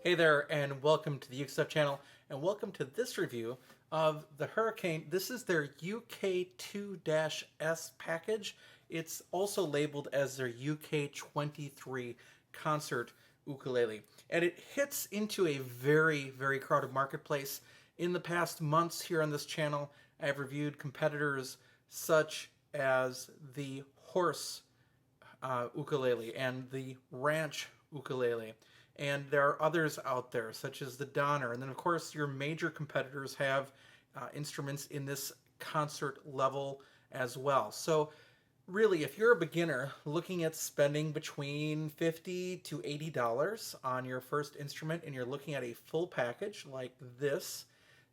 Hey there, and welcome to the UkeStuff channel, and welcome to this review of the Hricane. This is their UK-2-S package. It's also labeled as their UK-23 Concert Ukulele, and it hits into a very, very crowded marketplace. In the past months here on this channel, I have reviewed competitors such as the Horse ukulele and the Ranch ukulele. And there are others out there, such as the Donner. And then, of course, your major competitors have instruments in this concert level as well. So, really, if you're a beginner looking at spending between $50 to $80 on your first instrument and you're looking at a full package like this,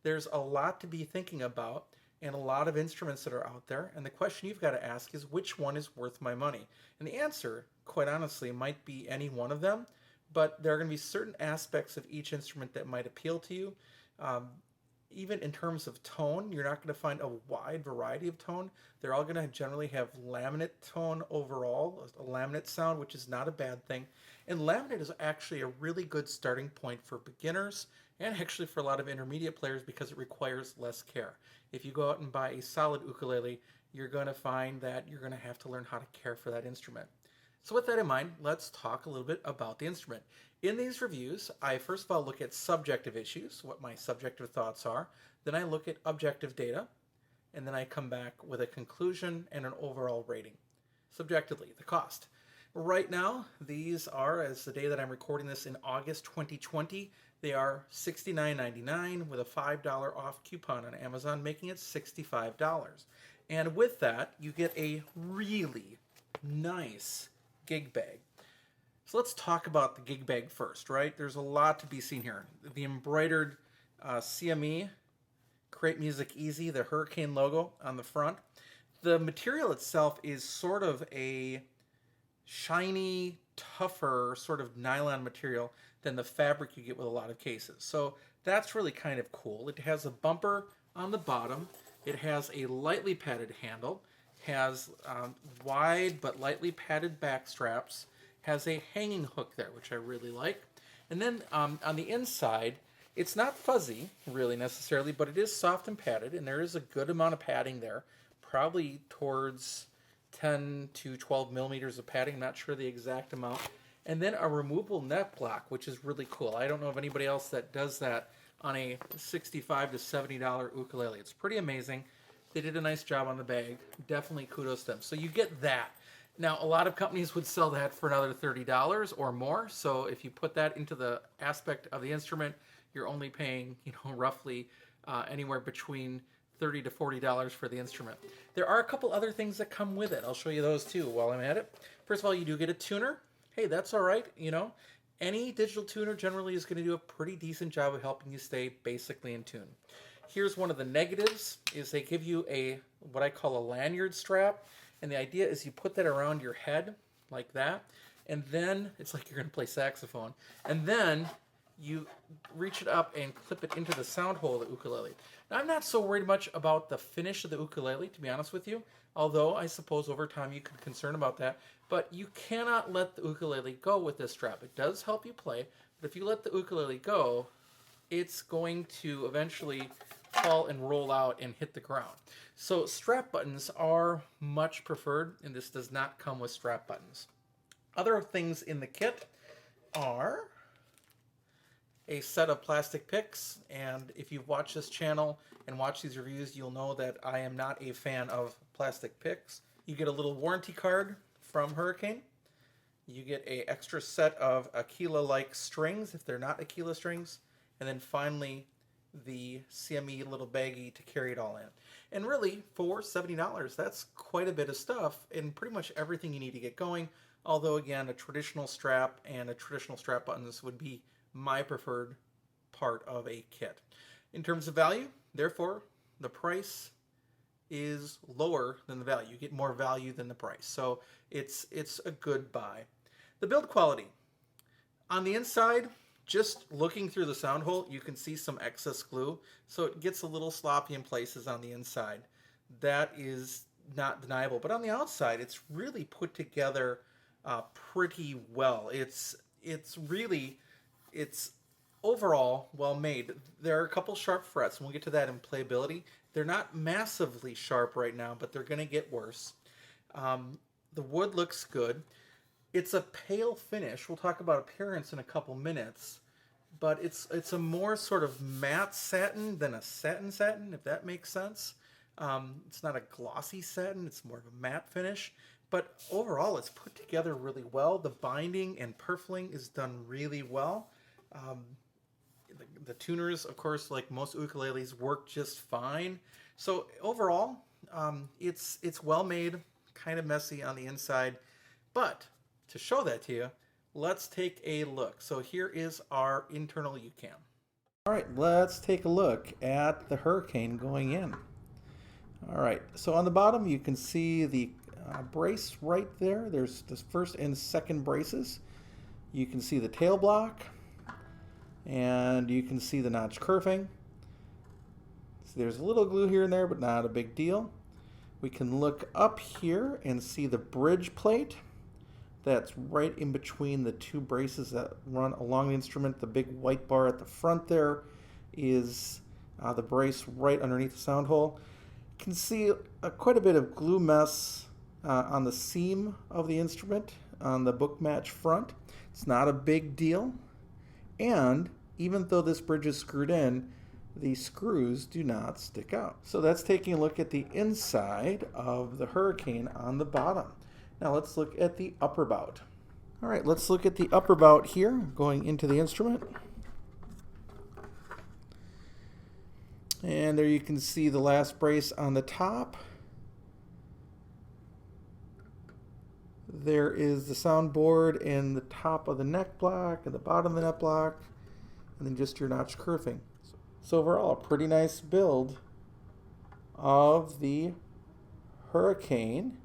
there's a lot to be thinking about and a lot of instruments that are out there. And the question you've got to ask is, which one is worth my money? And the answer, quite honestly, might be any one of them. But there are going to be certain aspects of each instrument that might appeal to you. Even in terms of tone, you're not going to find a wide variety of tone. They're all going to generally have laminate tone overall, a laminate sound, which is not a bad thing. And laminate is actually a really good starting point for beginners and actually for a lot of intermediate players because it requires less care. If you go out and buy a solid ukulele, you're going to find that you're going to have to learn how to care for that instrument. So with that in mind, let's talk a little bit about the instrument. In these reviews, I first of all look at subjective issues, what my subjective thoughts are. Then I look at objective data, and then I come back with a conclusion and an overall rating. Subjectively, the cost. Right now, these are, as the day that I'm recording this in August 2020, they are $69.99 with a $5 off coupon on Amazon, making it $65. And with that, you get a really nice gig bag. So let's talk about the gig bag first, right? There's a lot to be seen here. The embroidered CME, Create Music Easy, the Hricane logo on the front. The material itself is sort of a shiny, tougher sort of nylon material than the fabric you get with a lot of cases. So that's really kind of cool. It has a bumper on the bottom. It has a lightly padded handle. Has wide but lightly padded back straps, has a hanging hook there, which I really like. And then on the inside, it's not fuzzy, really, necessarily, but it is soft and padded, and there is a good amount of padding there, probably towards 10 to 12 millimeters of padding, I'm not sure the exact amount. And then a removable neck block, which is really cool. I don't know of anybody else that does that on a $65 to $70 ukulele. It's pretty amazing. They did a nice job on the bag. Definitely kudos to them. So you get that. Now, a lot of companies would sell that for another $30 or more. So if you put that into the aspect of the instrument, you're only paying, roughly anywhere between $30 to $40 for the instrument. There are a couple other things that come with it. I'll show you those too while I'm at it. First of all, you do get a tuner. Hey, that's all right. Any digital tuner generally is going to do a pretty decent job of helping you stay basically in tune. Here's one of the negatives, is they give you what I call a lanyard strap, and the idea is you put that around your head like that, and then it's like you're going to play saxophone, and then you reach it up and clip it into the sound hole of the ukulele. Now, I'm not so worried much about the finish of the ukulele, to be honest with you, although I suppose over time you could be concerned about that, but you cannot let the ukulele go with this strap. It does help you play, but if you let the ukulele go, it's going to eventually fall and roll out and hit the ground. So strap buttons are much preferred, and this does not come with strap buttons. Other things in the kit are a set of plastic picks, and if you've watched this channel and watched these reviews, you'll know that I am not a fan of plastic picks. You get a little warranty card from Hricane. You get an extra set of Aquila-like strings if they're not Aquila strings, and then finally the CME little baggie to carry it all in. And really, for $70, that's quite a bit of stuff and pretty much everything you need to get going. Although, again, a traditional strap and a traditional strap buttons would be my preferred part of a kit. In terms of value, therefore, the price is lower than the value. You get more value than the price. So it's a good buy. The build quality. On the inside, just looking through the sound hole, you can see some excess glue, so it gets a little sloppy in places on the inside. That is not deniable, but on the outside, it's really put together pretty well. It's overall well made. There are a couple sharp frets, and we'll get to that in playability. They're not massively sharp right now, but they're going to get worse. The wood looks good. It's a pale finish. We'll talk about appearance in a couple minutes, but it's a more sort of matte satin than a satin, if that makes sense. It's not a glossy satin, it's more of a matte finish, but overall it's put together really well. The binding and purfling is done really well. The tuners, of course, like most ukuleles, work just fine. So overall, it's well made, kind of messy on the inside, but to show that to you, let's take a look. So here is our internal Uke Cam. All right, let's take a look at the Hricane going in. All right, so on the bottom you can see the brace right there. There's the first and second braces. You can see the tail block, and you can see the notch curving. So there's a little glue here and there, but not a big deal. We can look up here and see the bridge plate. That's right in between the two braces that run along the instrument. The big white bar at the front there is the brace right underneath the sound hole. You can see quite a bit of glue mess on the seam of the instrument on the book match front. It's not a big deal. And even though this bridge is screwed in, the screws do not stick out. So that's taking a look at the inside of the Hricane on the bottom. Now let's look at the upper bout. All right, let's look at the upper bout here, going into the instrument. And there you can see the last brace on the top. There is the soundboard and the top of the neck block and the bottom of the neck block, and then just your notch curving. So overall, a pretty nice build of the Hricane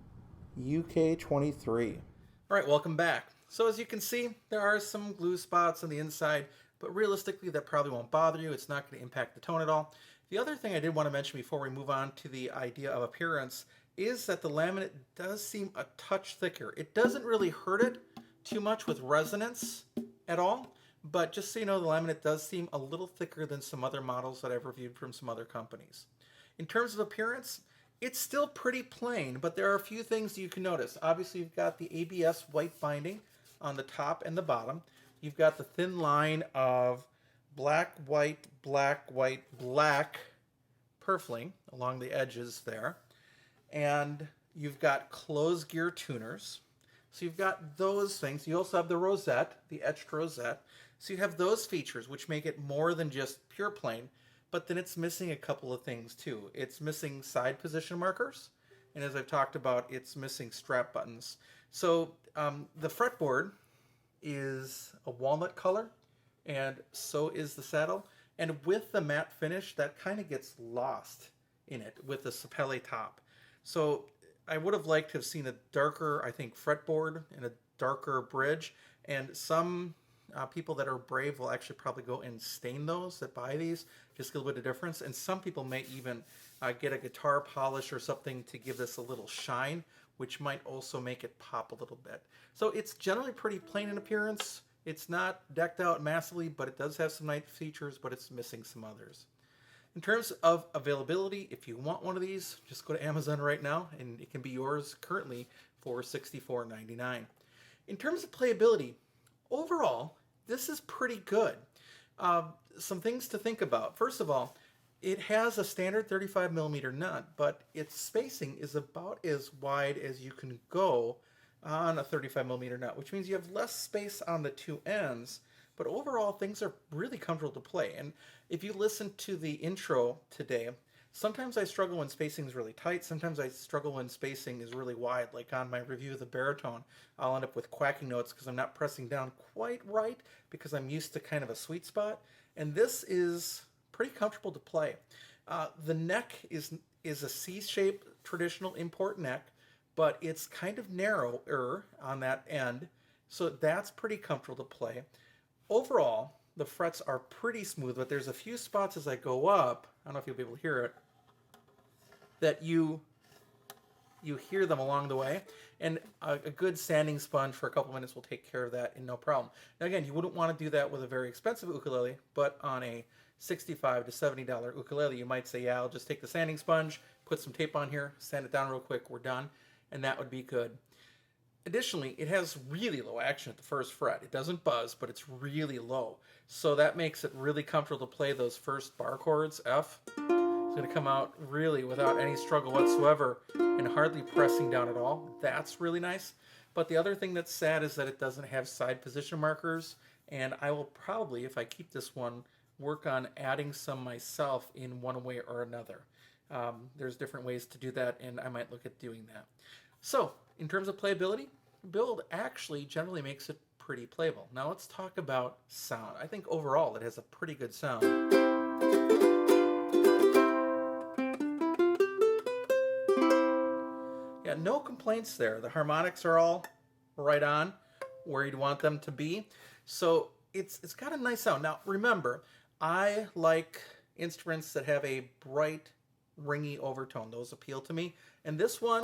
UK-23. All right, welcome back. So as you can see, there are some glue spots on the inside, but realistically that probably won't bother you. It's not going to impact the tone at all. The other thing I did want to mention before we move on to the idea of appearance is that the laminate does seem a touch thicker. It doesn't really hurt it too much with resonance at all, but just so you know, the laminate does seem a little thicker than some other models that I've reviewed from some other companies. In terms of appearance, it's still pretty plain, but there are a few things you can notice. Obviously, you've got the ABS white binding on the top and the bottom. You've got the thin line of black, white, black, white, black purfling along the edges there. And you've got closed gear tuners. So you've got those things. You also have the rosette, the etched rosette. So you have those features, which make it more than just pure plain. But then it's missing a couple of things too. It's missing side position markers, and as I've talked about, it's missing strap buttons. So the fretboard is a walnut color, and so is the saddle. And with the matte finish, that kind of gets lost in it with the sapele top. So I would have liked to have seen a darker, I think, fretboard and a darker bridge, and some people that are brave will actually probably go and stain those that buy these, just get a little bit of difference. And some people may even get a guitar polish or something to give this a little shine, which might also make it pop a little bit. So it's generally pretty plain in appearance. It's not decked out massively, but it does have some nice features, but it's missing some others. In terms of availability, if you want one of these, just go to Amazon right now, and it can be yours currently for $64.99. In terms of playability, overall, this is pretty good. Some things to think about. First of all, it has a standard 35mm nut, but its spacing is about as wide as you can go on a 35mm nut, which means you have less space on the two ends, but overall things are really comfortable to play. And if you listen to the intro today, sometimes I struggle when spacing is really tight, sometimes I struggle when spacing is really wide. Like on my review of the baritone, I'll end up with quacking notes because I'm not pressing down quite right because I'm used to kind of a sweet spot. And this is pretty comfortable to play. The neck is a C-shaped traditional import neck, but it's kind of narrower on that end, so that's pretty comfortable to play. Overall, the frets are pretty smooth, but there's a few spots as I go up, I don't know if you'll be able to hear it, that you hear them along the way. And a good sanding sponge for a couple minutes will take care of that and no problem. Now again, you wouldn't want to do that with a very expensive ukulele, but on a $65 to $70 ukulele, you might say, yeah, I'll just take the sanding sponge, put some tape on here, sand it down real quick, we're done, and that would be good. Additionally, it has really low action at the first fret. It doesn't buzz, but it's really low. So that makes it really comfortable to play those first bar chords. F is going to come out really without any struggle whatsoever and hardly pressing down at all. That's really nice. But the other thing that's sad is that it doesn't have side position markers. And I will probably, if I keep this one, work on adding some myself in one way or another. There's different ways to do that, and I might look at doing that. So, in terms of playability, build actually generally makes it pretty playable. Now let's talk about sound. I think overall it has a pretty good sound. Yeah, no complaints there. The harmonics are all right on where you'd want them to be. So it's got a nice sound. Now remember, I like instruments that have a bright, ringy overtone. Those appeal to me. And this one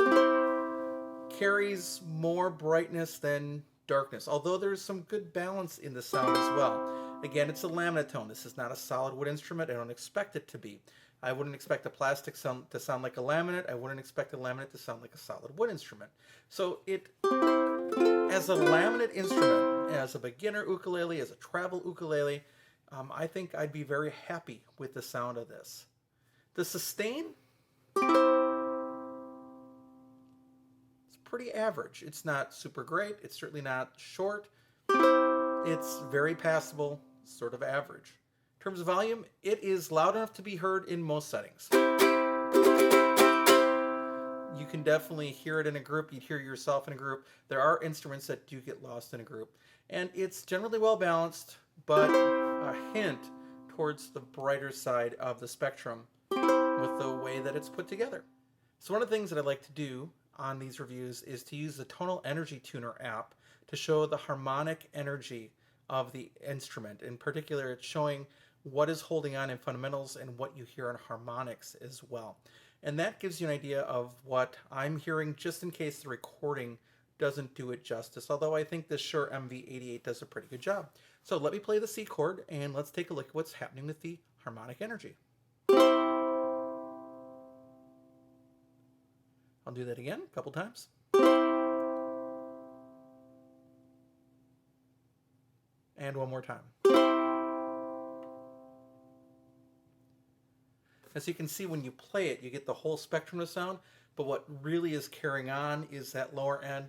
carries more brightness than darkness, although there's some good balance in the sound as well. Again, it's a laminate tone. This is not a solid wood instrument. I don't expect it to be. I wouldn't expect a plastic sound to sound like a laminate. I wouldn't expect a laminate to sound like a solid wood instrument. So it, as a laminate instrument, as a beginner ukulele, as a travel ukulele, I think I'd be very happy with the sound of this. The sustain, pretty average. It's not super great. It's certainly not short. It's very passable, sort of average. In terms of volume, it is loud enough to be heard in most settings. You can definitely hear it in a group. You'd hear yourself in a group. There are instruments that do get lost in a group. And it's generally well balanced, but a hint towards the brighter side of the spectrum with the way that it's put together. So one of the things that I like to do on these reviews is to use the Tonal Energy Tuner app to show the harmonic energy of the instrument. In particular, it's showing what is holding on in fundamentals and what you hear in harmonics as well. And that gives you an idea of what I'm hearing, just in case the recording doesn't do it justice, although I think this Shure MV88 does a pretty good job. So let me play the C chord and let's take a look at what's happening with the harmonic energy. I'll do that again a couple times. And one more time. As you can see, when you play it, you get the whole spectrum of sound, but what really is carrying on is that lower end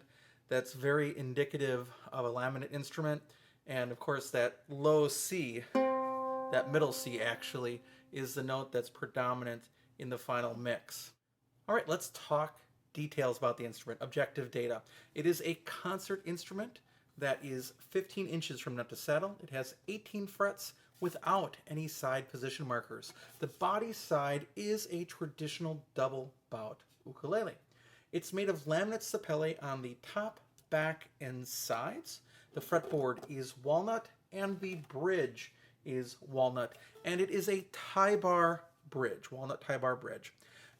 that's very indicative of a laminate instrument. And of course, that low C, that middle C actually, is the note that's predominant in the final mix. All right, let's talk details about the instrument, objective data. It is a concert instrument that is 15 inches from nut to saddle. It has 18 frets without any side position markers. The body side is a traditional double bout ukulele. It's made of laminate sapele on the top, back, and sides. The fretboard is walnut and the bridge is walnut. And it is a tie bar bridge, walnut tie bar bridge.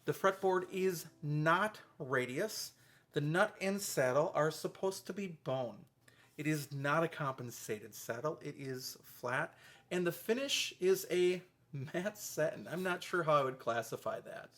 The fretboard is not radius. The nut and saddle are supposed to be bone. It is not a compensated saddle. It is flat. And the finish is a matte satin. I'm not sure how I would classify that.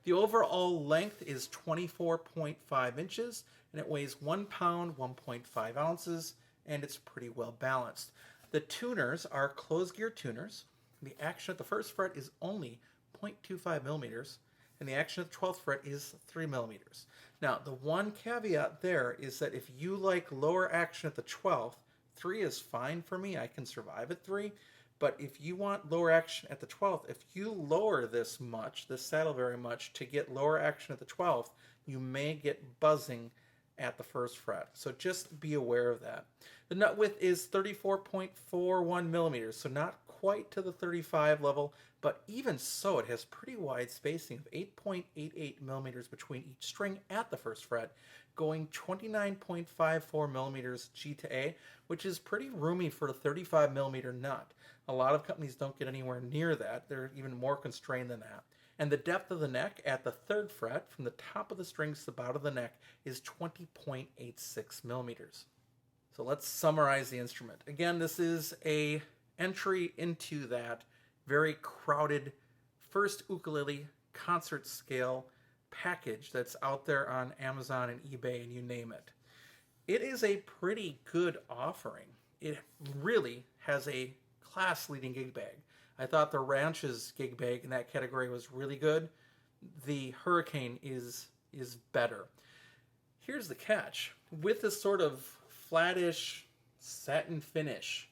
The overall length is 24.5 inches, and it weighs 1 pound, 1.5 ounces, and it's pretty well balanced. The tuners are closed gear tuners. The action at the first fret is only 0.25 millimeters. And the action at the 12th fret is 3 millimeters. Now, the one caveat there is that if you like lower action at the 12th, 3 is fine for me. I can survive at 3. But if you want lower action at the 12th, if you lower this much, this saddle very much, to get lower action at the 12th, you may get buzzing at the first fret. So just be aware of that. The nut width is 34.41 millimeters, so not quite to the 35 level, but even so, it has pretty wide spacing of 8.88 millimeters between each string at the first fret, going 29.54 millimeters G to A, which is pretty roomy for a 35 millimeter nut. A lot of companies don't get anywhere near that. They're even more constrained than that. And the depth of the neck at the 3rd fret from the top of the strings to the bottom of the neck is 20.86 millimeters. So let's summarize the instrument. Again, this is a entry into that very crowded first ukulele concert scale package that's out there on Amazon and eBay and you name it. It is a pretty good offering. It really has a class-leading gig bag. I thought the Ranch's gig bag in that category was really good. The Hricane is better. Here's the catch. With this sort of flattish satin finish,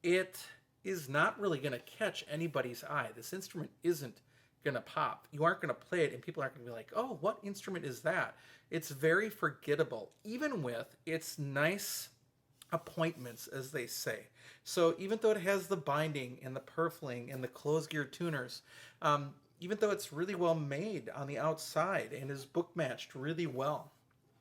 it is not really going to catch anybody's eye. This instrument isn't going to pop. You aren't going to play it and people aren't going to be like, oh, what instrument is that? It's very forgettable, even with its nice appointments, as they say. So even though it has the binding and the purfling and the closed gear tuners, even though it's really well made on the outside and is book matched really well,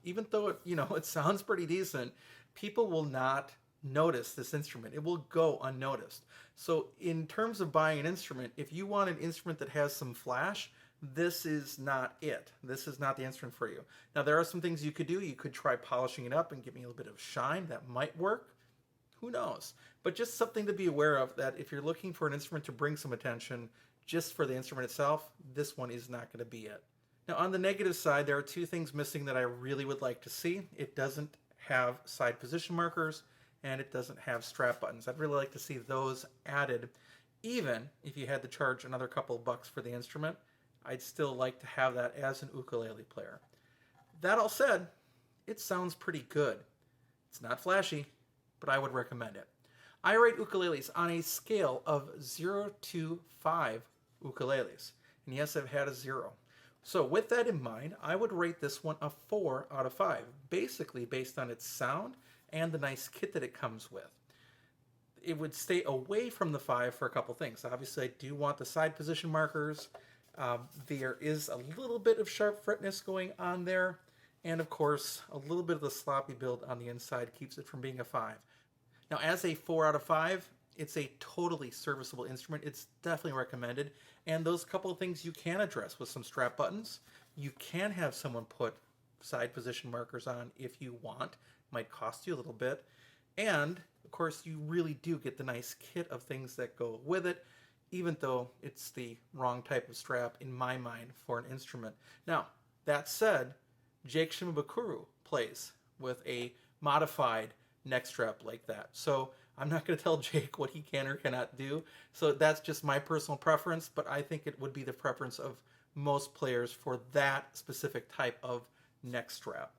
even though it sounds pretty decent, people will not notice this instrument. It will go unnoticed. So in terms of buying an instrument, if you want an instrument that has some flash, this is not it. This is not the instrument for you. Now, there are some things you could do. You could try polishing it up and give me a little bit of shine. That might work. Who knows? But just something to be aware of, that if you're looking for an instrument to bring some attention just for the instrument itself, this one is not going to be it. Now, on the negative side, there are two things missing that I really would like to see. It doesn't have side position markers, and it doesn't have strap buttons. I'd really like to see those added. Even if you had to charge another couple of bucks for the instrument, I'd still like to have that as an ukulele player. That all said, it sounds pretty good. It's not flashy, but I would recommend it. I rate ukuleles on a scale of 0 to 5 ukuleles. And yes, I've had a 0. So with that in mind, I would rate this one a 4 out of 5, basically based on its sound and the nice kit that it comes with. It would stay away from the 5 for a couple things. Obviously, I do want the side position markers. There is a little bit of sharp fretness going on there. And of course, a little bit of the sloppy build on the inside keeps it from being a 5. Now, as a 4 out of 5, it's a totally serviceable instrument. It's definitely recommended. And those couple of things you can address with some strap buttons. You can have someone put side position markers on if you want. Might cost you a little bit. And, of course, you really do get the nice kit of things that go with it, even though it's the wrong type of strap, in my mind, for an instrument. Now, that said, Jake Shimabukuro plays with a modified neck strap like that. So I'm not going to tell Jake what he can or cannot do. So that's just my personal preference, but I think it would be the preference of most players for that specific type of neck strap.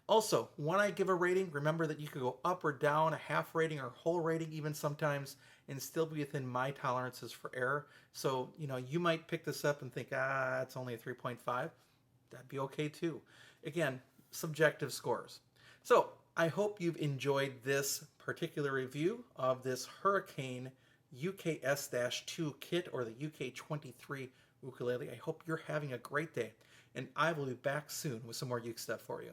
Also, when I give a rating, remember that you could go up or down, a half rating or whole rating even sometimes, and still be within my tolerances for error. So, you might pick this up and think, it's only a 3.5. That'd be okay too. Again, subjective scores. So, I hope you've enjoyed this particular review of this Hricane UKS-2 kit, or the UK-23 ukulele. I hope you're having a great day, and I will be back soon with some more Uke stuff for you.